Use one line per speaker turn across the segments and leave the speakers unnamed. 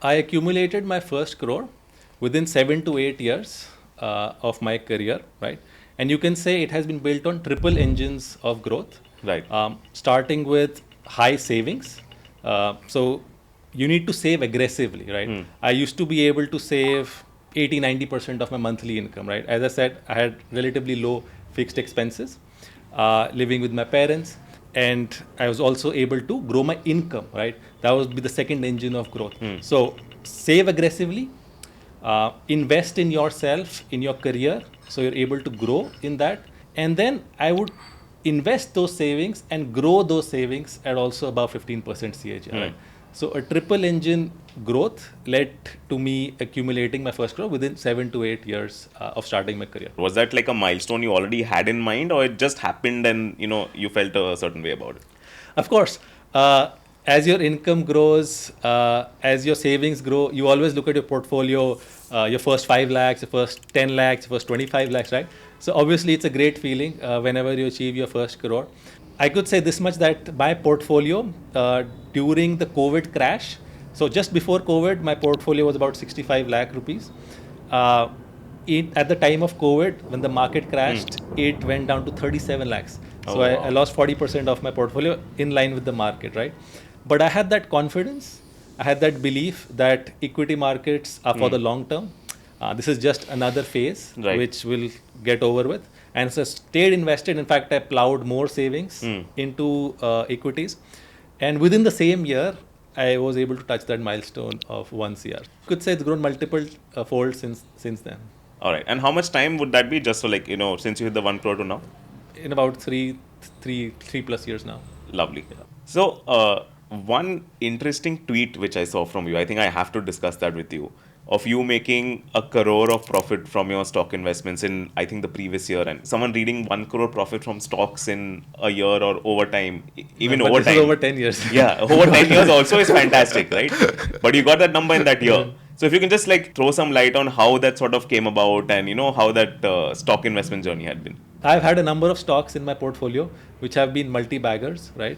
I accumulated my first crore within 7 to 8 years of my career, right? And you can say it has been built on triple engines of growth.
Right.
Starting with high savings. So you need to save aggressively, right? I used to be able to save 80-90% of my monthly income, right? As I said, I had relatively low fixed expenses, living with my parents, and I was also able to grow my income, right? That would be the second engine of growth. So save aggressively, invest in yourself, in your career, so you're able to grow in that. And then I would invest those savings and grow those savings at also above 15% CAGR. Right? So a triple engine growth led to me accumulating my first crore within 7 to 8 years of starting my career.
Was that like a milestone you already had in mind, or it just happened and you felt a certain way about it?
Of course, as your income grows, as your savings grow, you always look at your portfolio, your first 5 lakhs, your first 10 lakhs, your first 25 lakhs, right? So obviously it's a great feeling whenever you achieve your first crore. I could say this much, that my portfolio during the COVID crash, so just before COVID, my portfolio was about 65 lakh rupees. At the time of COVID, when the market crashed, it went down to 37 lakhs. So I lost 40% of my portfolio in line with the market, right? But I had that confidence, I had that belief that equity markets are for the long term. This is just another phase,
Right.
which will get over with. And so I stayed invested. In fact, I plowed more savings into equities. And within the same year, I was able to touch that milestone of 1 CR. Could say it's grown multiple folds since then.
All right. And how much time would that be, just so since you hit the 1 crore to now?
In about three plus years now.
Lovely. So, one interesting tweet which I saw from you, I think I have to discuss that with you, of you making a crore of profit from your stock investments in, I think, the previous year, and someone reading 1 crore profit from stocks in a year or over time, even
But
over
this
time.
is over 10 years.
Yeah, over 10 years also is fantastic, right? But you got that number in that year. So if you can just throw some light on how that sort of came about, and how that stock investment journey had been.
I've had a number of stocks in my portfolio which have been multi-baggers, right?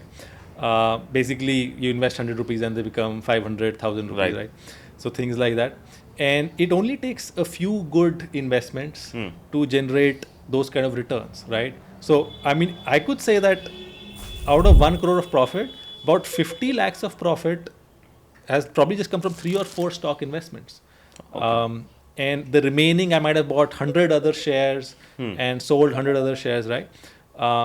Basically, you invest 100 rupees and they become 500,000 rupees, right? So things like that. And it only takes a few good investments to generate those kind of returns, right? So, I mean, I could say that out of 1 crore of profit, about 50 lakhs of profit has probably just come from 3 or 4 stock investments.
Okay.
And the remaining, I might have bought 100 other shares and sold 100 other shares, right?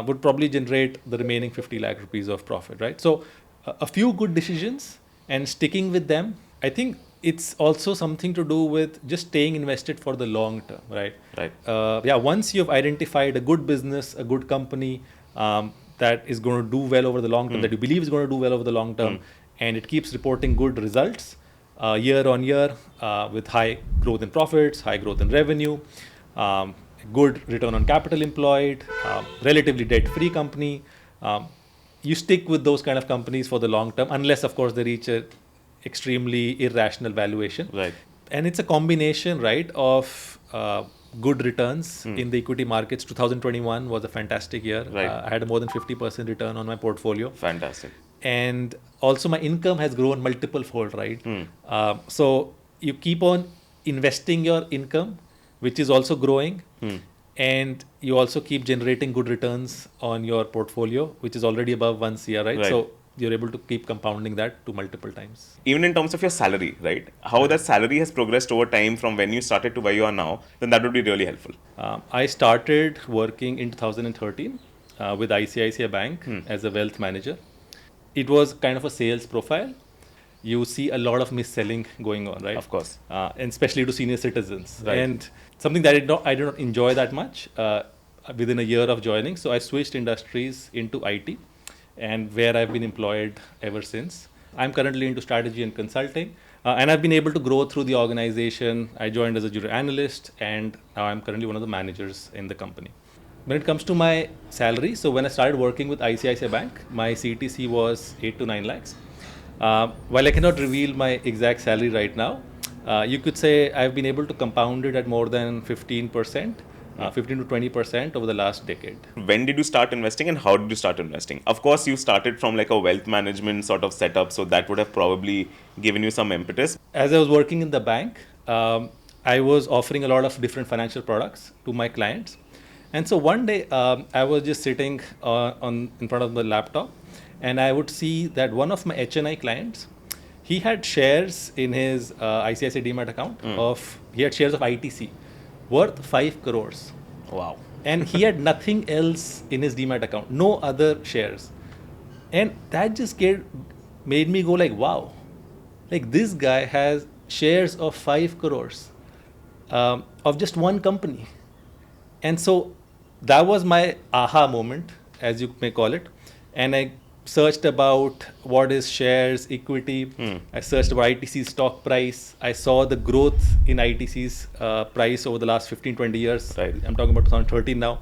Would probably generate the remaining 50 lakh rupees of profit, right? So a few good decisions and sticking with them. I think it's also something to do with just staying invested for the long term, right?
Right.
Once you've identified a good business, a good company that is going to do well over the long term, that you believe is going to do well over the long term, and it keeps reporting good results year on year with high growth in profits, high growth in revenue, good return on capital employed, relatively debt-free company. You stick with those kind of companies for the long term, unless, of course, they reach a extremely irrational valuation.
Right.
And it's a combination, right, of good returns in the equity markets. 2021 was a fantastic year.
Right.
I had a more than 50% return on my portfolio.
Fantastic.
And also my income has grown multiple fold, right? So you keep on investing your income, which is also growing, and you also keep generating good returns on your portfolio, which is already above 1 CR, right? So you're able to keep compounding that to multiple times.
Even in terms of your salary, right? How that salary has progressed over time from when you started to where you are now, then that would be really helpful.
I started working in 2013 with ICICI Bank as a wealth manager. It was kind of a sales profile. You see a lot of mis-selling going on, right?
Of course.
And especially to senior citizens.
Right.
And something that I do not enjoy that much within a year of joining. So I switched industries into IT, and where I've been employed ever since. I'm currently into strategy and consulting, and I've been able to grow through the organization. I joined as a junior analyst, and now I'm currently one of the managers in the company. When it comes to my salary, so when I started working with ICICI Bank, my CTC was 8 to 9 lakhs. While I cannot reveal my exact salary right now, you could say I've been able to compound it at more than 15% 15 to 20% over the last decade.
When did you start investing and how did you start investing? Of course, you started from like a wealth management sort of setup, so that would have probably given you some impetus.
As I was working in the bank, I was offering a lot of different financial products to my clients. And so one day, I was just sitting in front of the laptop, and I would see that one of my HNI clients, he had shares in his ICICI Demat account he had shares of ITC worth 5 crores.
Wow.
And he had nothing else in his Demat account, no other shares. And that just made me go like, wow, like this guy has shares of 5 crores of just one company. And so that was my aha moment, as you may call it. And I searched about what is shares, equity. I searched about ITC's stock price. I saw the growth in ITC's price over the last 15, 20 years.
Right.
I'm talking about 2013 now.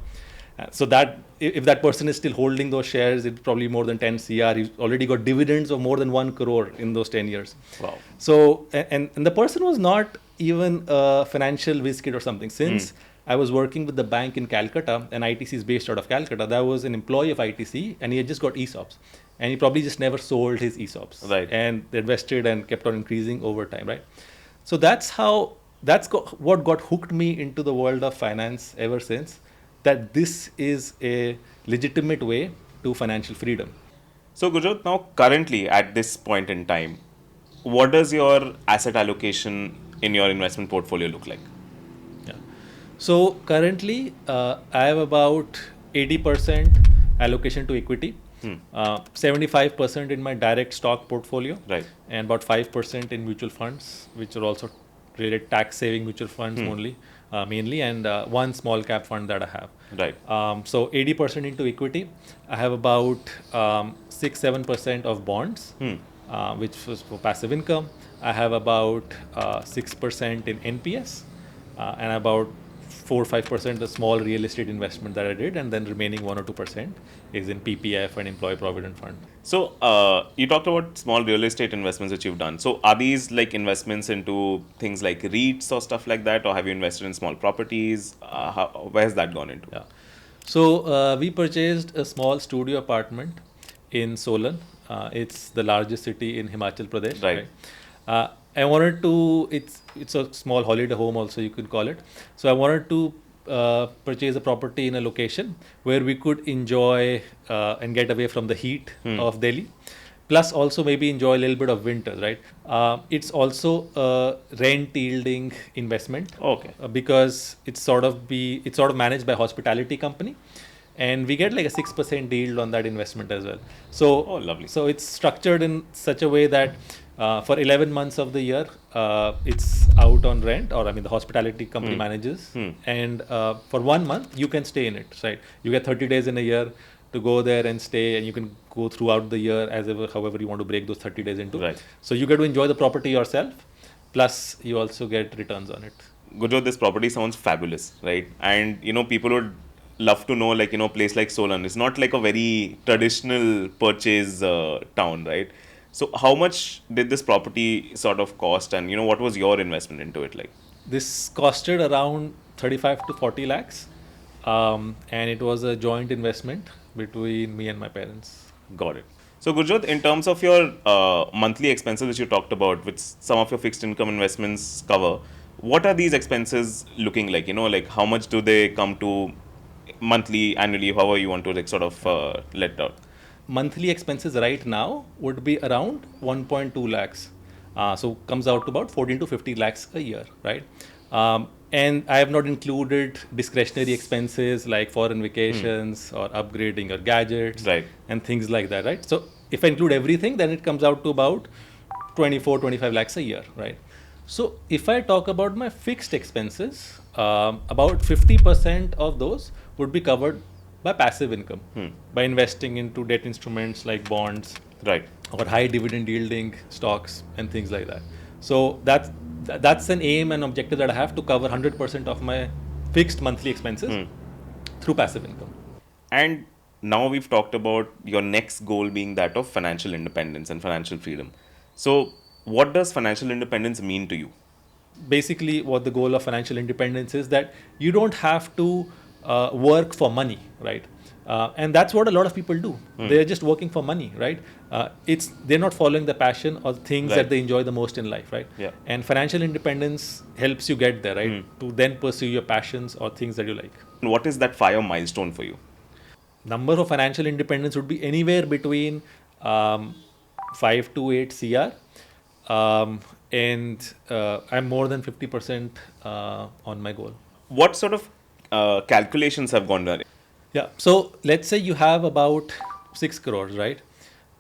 So that if that person is still holding those shares, it's probably more than 10 CR. He's already got dividends of more than 1 crore in those 10 years.
Wow.
So, and the person was not even a financial whiz kid or something. Since I was working with the bank in Calcutta, and ITC is based out of Calcutta, that was an employee of ITC, and he had just got ESOPs. And he probably just never sold his ESOPs.
Right.
And they invested and kept on increasing over time, right? So what got hooked me into the world of finance ever since, that this is a legitimate way to financial freedom.
So Gurjot, now currently at this point in time, what does your asset allocation in your investment portfolio look like?
Yeah. So currently, I have about 80% allocation to equity, 75% in my direct stock portfolio,
Right.
and about 5% in mutual funds, which are also related tax-saving mutual funds mainly, and one small cap fund that I have.
Right.
So 80% into equity. I have about 6-7% of bonds, which was for passive income. I have about 6% in NPS, and about 4-5% a small real estate investment that I did, and then remaining 1 or 2% is in PPF and employee provident fund.
So you talked about small real estate investments that you've done. So are these like investments into things like REITs or stuff like that, or have you invested in small properties? Where has that gone into?
Yeah. So we purchased a small studio apartment in Solan. It's the largest city in Himachal Pradesh.
Right.
I wanted to. It's a small holiday home also, you could call it. So I wanted to purchase a property in a location where we could enjoy and get away from the heat of Delhi, plus also maybe enjoy a little bit of winter, right? It's also a rent yielding investment.
Okay.
Because it's sort of managed by hospitality company, and we get like a 6% yield on that investment as well. So,
Oh, lovely.
So it's structured in such a way that for 11 months of the year, it's out on rent, or I mean the hospitality company manages, and for 1 month you can stay in it, right? You get 30 days in a year to go there and stay, and you can go throughout the year however you want to break those 30 days into.
Right.
So you get to enjoy the property yourself, plus you also get returns on it.
Gurjot, this property sounds fabulous, right? And people would love to know, like place like Solan. It's not like a very traditional purchase town, right? So how much did this property sort of cost, and what was your investment into it like?
This costed around 35 to 40 lakhs, and it was a joint investment between me and my parents.
Got it. So Gurjot, in terms of your monthly expenses which you talked about, which some of your fixed income investments cover, what are these expenses looking like? Like how much do they come to monthly, annually, however you want to like sort of let out?
Monthly expenses right now would be around 1.2 lakhs. So comes out to about 14 to 50 lakhs a year, right? And I have not included discretionary expenses like foreign vacations or upgrading your gadgets,
Right.
and things like that, right? So if I include everything, then it comes out to about 24-25 lakhs a year, right? So if I talk about my fixed expenses, about 50% of those would be covered by passive income, by investing into debt instruments like bonds,
Right.
or high dividend yielding stocks and things like that. So that's an aim and objective that I have, to cover 100% of my fixed monthly expenses through passive income.
And now we've talked about your next goal being that of financial independence and financial freedom. So what does financial independence mean to you?
basically what the goal of financial independence is, that you don't have to work for money, right? And that's what a lot of people do. They're just working for money, right? They're not following the passion or things that they enjoy the most in life, right?
Yeah.
And financial independence helps you get there, right? To then pursue your passions or things that you like.
What is that FIRE milestone for you?
Number of financial independence would be anywhere between 5 to 8 CR. And I'm more than 50% on my goal.
What sort of calculations have gone done?
Yeah. So let's say you have about 6 crores, right?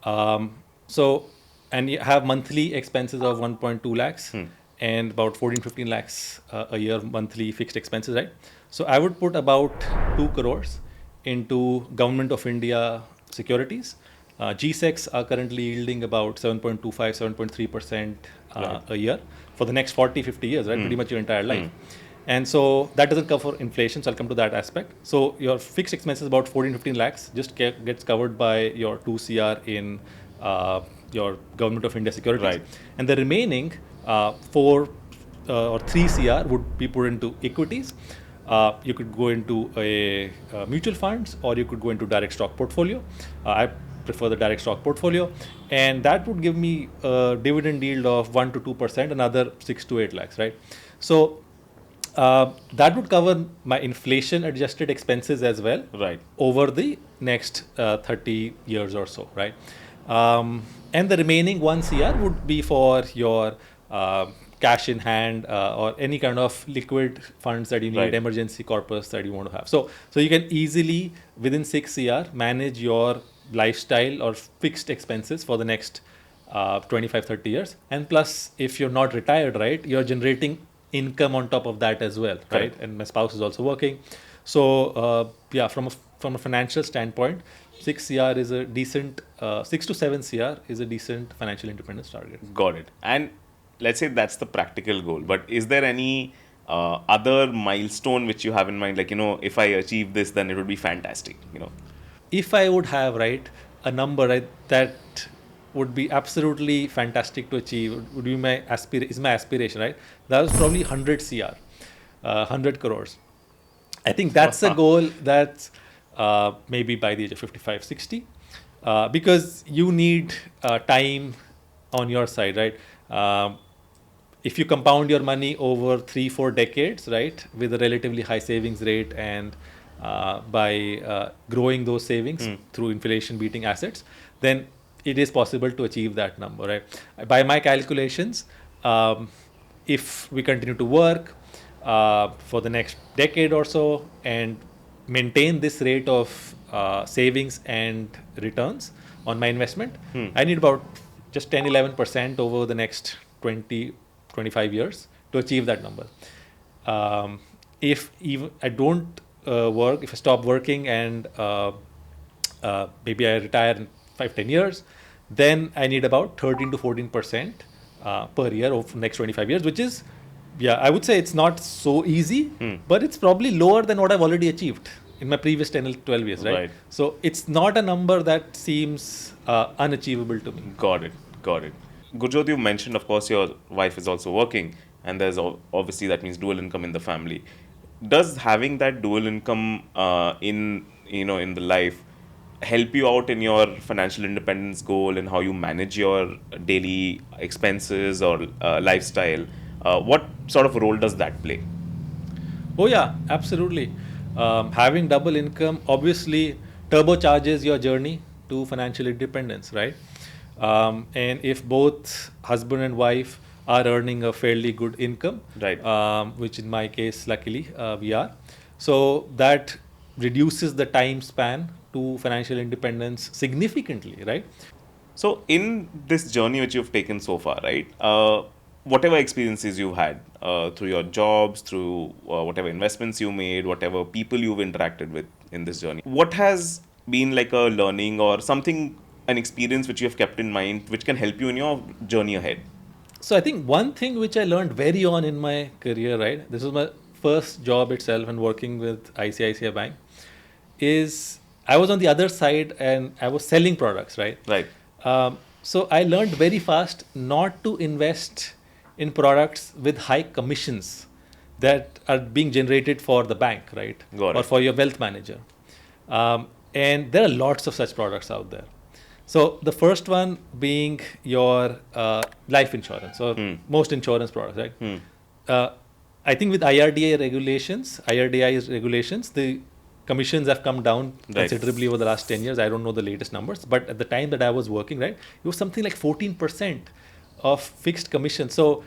And you have monthly expenses of 1.2 lakhs and about 14-15 lakhs a year monthly fixed expenses, right? So I would put about 2 crores into Government of India securities. GSECs are currently yielding about 7.25, 7.3% a year for the next 40, 50 years, right? Pretty much your entire life. And so that doesn't cover inflation, so I'll come to that aspect. So your fixed expenses about 14-15 lakhs just gets covered by your 2 CR in your Government of India securities.
Right.
And the remaining 4 or 3 CR would be put into equities. You could go into a mutual funds, or you could go into direct stock portfolio. I prefer the direct stock portfolio, and that would give me a dividend yield of 1 to 2%, another 6 to 8 lakhs, right? So that would cover my inflation adjusted expenses as well,
Right.
over the next 30 years or so, right? And the remaining 1 CR would be for your cash in hand or any kind of liquid funds that you need,
Right.
emergency corpus that you want to have. So you can easily within 6 CR manage your lifestyle or fixed expenses for the next 25-30 years. And plus, if you're not retired, right, you're generating income on top of that as well, right?
Correct.
And my spouse is also working. So from a financial standpoint, 6 CR is a decent 6 to 7 CR is a decent financial independence target.
Got it. And let's say that's the practical goal, but is there any other milestone which you have in mind? Like, if I achieve this, then it would be fantastic,
If I would have, right, a number, right, that would be absolutely fantastic to achieve, would be my aspiration, right? That was probably 100 CR, 100 crores. I think that's a goal that's maybe by the age of 55, 60, because you need time on your side, right? If you compound your money over 3-4 decades, right, with a relatively high savings rate, and by growing those savings through inflation beating assets, then it is possible to achieve that number, right? By my calculations, if we continue to work for the next decade or so and maintain this rate of savings and returns on my investment, I need about just 10-11% over the next 20-25 years to achieve that number. If even I don't work, if I stop working and maybe I retire in 5-10 years, then I need about 13-14% per year over the next 25 years, which is, I would say it's not so easy, but it's probably lower than what I've already achieved in my previous 10 or 12 years, right? So it's not a number that seems unachievable to me.
Got it. Gurjot, you mentioned, of course, your wife is also working, and there's obviously that means dual income in the family. Does having that dual income in the life help you out in your financial independence goal and how you manage your daily expenses or lifestyle? What sort of role does that play?
Oh yeah, absolutely. Having double income obviously turbocharges your journey to financial independence, right? And if both husband and wife are earning a fairly good income,
right,
which in my case, luckily, we are, so that reduces the time span to financial independence significantly, right?
So in this journey which you've taken so far, right, whatever experiences you've had through your jobs, through whatever investments you made, whatever people you've interacted with in this journey, what has been like a learning or something, an experience which you have kept in mind which can help you in your journey ahead?
So I think one thing which I learned very on in my career, right, this was my first job itself and working with ICICI Bank, is I was on the other side and I was selling products, right?
Right.
So I learned very fast not to invest in products with high commissions that are being generated for the bank, right?
Got
Or
it.
for your wealth manager. And there are lots of such products out there. So the first one being your life insurance or most insurance products, right? I think with IRDAI's regulations, the commissions have come down
Right.
considerably over the last 10 years. I don't know the latest numbers, but at the time that I was working, right, it was something like 14% of fixed commission. So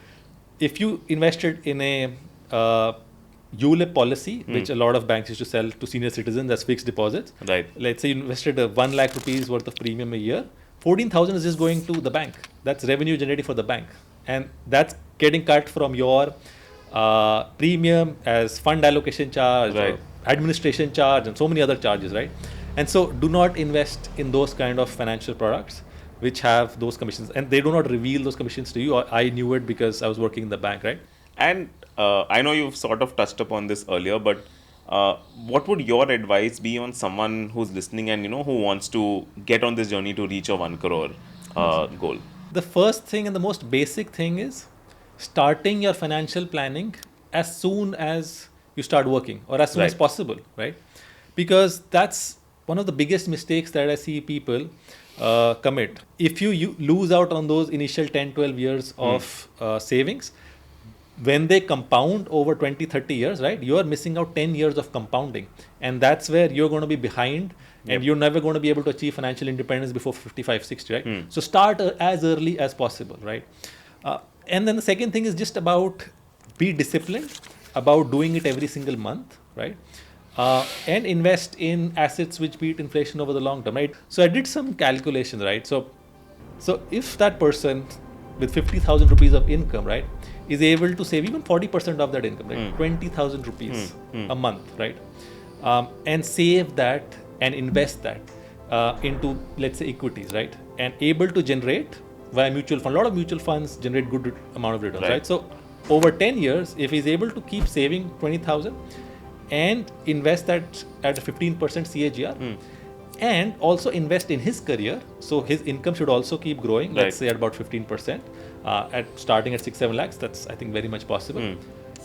if you invested in a ULIP policy, which a lot of banks used to sell to senior citizens as fixed deposits,
Right.
let's say you invested 1 lakh rupees worth of premium a year, 14,000 is just going to the bank. That's revenue generated for the bank. And that's getting cut from your premium as fund allocation charge,
Right.
or administration charge, and so many other charges, right? And so do not invest in those kind of financial products which have those commissions. And they do not reveal those commissions to you. I knew it because I was working in the bank, right?
And I know you've sort of touched upon this earlier, but what would your advice be on someone who's listening and who wants to get on this journey to reach a 1 crore goal?
The first thing and the most basic thing is starting your financial planning as soon as you start working, or as soon as
Right.
possible, right? Because that's one of the biggest mistakes that I see people commit. If you lose out on those initial 10, 12 years of savings, when they compound over 20, 30 years, right, you're missing out 10 years of compounding. And that's where you're going to be behind, and you're never going to be able to achieve financial independence before 55, 60, right? So start as early as possible, right? And then the second thing is just about be disciplined about doing it every single month, right? And invest in assets which beat inflation over the long term, right? So I did some calculations, right? So if that person with 50,000 rupees of income, right, is able to save even 40% of that income, right, 20,000 rupees a month, right, and save that and invest that into, let's say, equities, right, and able to generate via mutual fund. A lot of mutual funds generate good amount of returns, right? So over 10 years, if he's able to keep saving 20,000 and invest that at a 15% CAGR, and also invest in his career, so his income should also keep growing, let's say at about 15%, at starting at 6-7 lakhs. That's, I think, very much possible.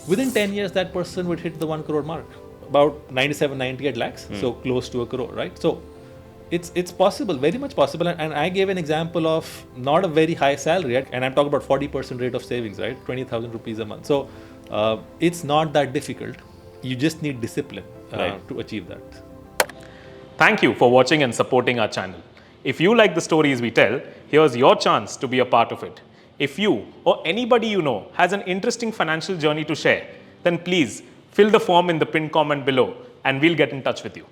Within 10 years, that person would hit the 1 crore mark, about 97, 98 lakhs, so close to a crore, right? So it's possible, very much possible. And I gave an example of not a very high salary, right? And I'm talking about 40% rate of savings, right? 20,000 rupees a month. So it's not that difficult. You just need discipline to achieve that.
Thank you for watching and supporting our channel. If you like the stories we tell, here's your chance to be a part of it. If you or anybody you know has an interesting financial journey to share, then please fill the form in the pinned comment below and we'll get in touch with you.